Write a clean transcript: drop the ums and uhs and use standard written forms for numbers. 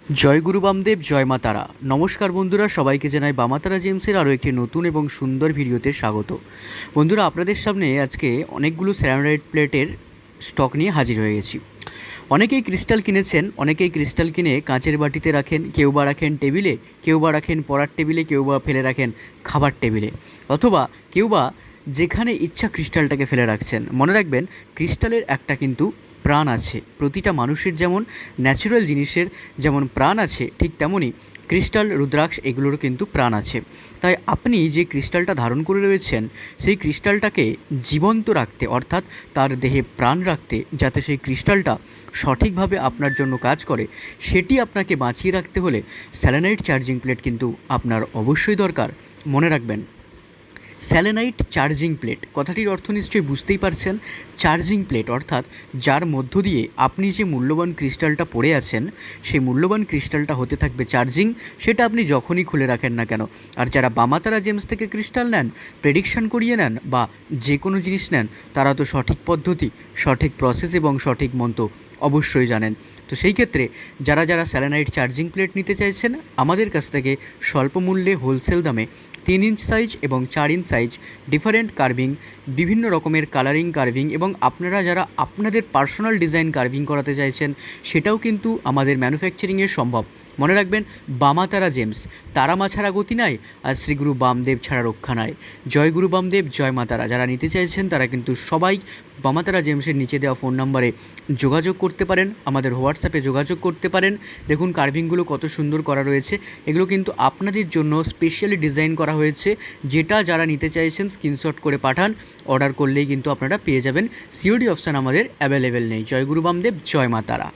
জয় গুরু বামদেব, জয় মা তারা। নমস্কার বন্ধুরা, সবাইকে জানাই বামা তারা জেমসের আরও একটি নতুন এবং সুন্দর ভিডিওতে স্বাগত। বন্ধুরা, আপনাদের সামনে আজকে অনেকগুলো স্যারানাইট প্লেটের স্টক নিয়ে হাজির হয়ে গেছি। অনেকেই ক্রিস্টাল কিনেছেন, অনেকেই ক্রিস্টাল কিনে কাঁচের বাটিতে রাখেন, কেউ বা রাখেন টেবিলে, কেউ বা রাখেন পড়ার টেবিলে, কেউ বা ফেলে রাখেন খাবার টেবিলে, অথবা কেউ বা যেখানে ইচ্ছা ক্রিস্টালটাকে ফেলে রাখছেন। মনে রাখবেন, ক্রিস্টালের একটা কিন্তু প্রাণ আছে। প্রতিটা মানুষের যেমন ন্যাচারাল জিনিসের যেমন প্রাণ আছে, ঠিক তেমনই ক্রিস্টাল, রুদ্রাক্ষ এগুলোরও কিন্তু প্রাণ আছে। তাই আপনি যে ক্রিস্টালটা ধারণ করে রয়েছেন, সেই ক্রিস্টালটাকে জীবন্ত রাখতে, অর্থাৎ তার দেহে প্রাণ রাখতে, যাতে সেই ক্রিস্টালটা সঠিকভাবে আপনার জন্য কাজ করে, সেটি আপনাকে বাঁচিয়ে রাখতে হলে স্যালেনাইট চার্জিং প্লেট কিন্তু আপনার অবশ্যই দরকার। মনে রাখবেন, স্যালেনাইট চার্জিং প্লেট কথাটির অর্থ নিশ্চয়ই বুঝতেই পারছেন। চার্জিং প্লেট অর্থাৎ যার মধ্য দিয়ে আপনি যে মূল্যবান ক্রিস্টালটা পড়ে আছেন, সেই মূল্যবান ক্রিস্টালটা হতে থাকবে চার্জিং, সেটা আপনি যখনই খুলে রাখেন না কেন। আর যারা বামা তারা জেমস থেকে ক্রিস্টাল নেন, প্রেডিকশন করিয়ে নেন বা যে কোনো জিনিস নেন, তারা তো সঠিক পদ্ধতি, সঠিক প্রসেস এবং সঠিক মন্ত্র অবশ্যই জানেন। তো সেই ক্ষেত্রে যারা যারা স্যালেনাইট চার্জিং প্লেট নিতে চাইছেন, আমাদের কাছ থেকে স্বল্প মূল্যে হোলসেল দামে 3 ইঞ্চ সাইজ এবং 4 ইঞ্চ সাইজ ডিফারেন্ট কার্ভিং, বিভিন্ন রকমের কালারিং কার্ভিং, এবং আপনারা যারা আপনাদের পার্সোনাল ডিজাইন কার্ভিং করাতে চাইছেন, সেটাও কিন্তু আমাদের ম্যানুফ্যাকচারিংয়ে সম্ভব। মনে রাখবেন, বামা তারা জেমস, তারা মা ছাড়া গতি নাই, আর শ্রীগুরু বামদেব ছাড়া রক্ষা নাই। জয় গুরু বামদেব, জয় মা তারা। যারা নিতে চাইছেন তারা কিন্তু সবাই বামা তারা জেমসের নিচে দেওয়া ফোন নাম্বারে যোগাযোগ করতে পারেন, আমাদের হোয়াটসঅ্যাপে যোগাযোগ করতে পারেন। দেখুন কার্ভিংগুলো কত সুন্দর করা রয়েছে, এগুলো কিন্তু আপনাদের জন্য স্পেশালি ডিজাইন করা হয়েছে। যেটা যারা নিতে চাইছেন স্ক্রিনশট করে পাঠান, অর্ডার করলেই কিন্তু আপনারা পেয়ে যাবেন। সিওডি অপশান আমাদের অ্যাভেলেবেল নেই। জয় গুরু বামদেব, জয় মা তারা।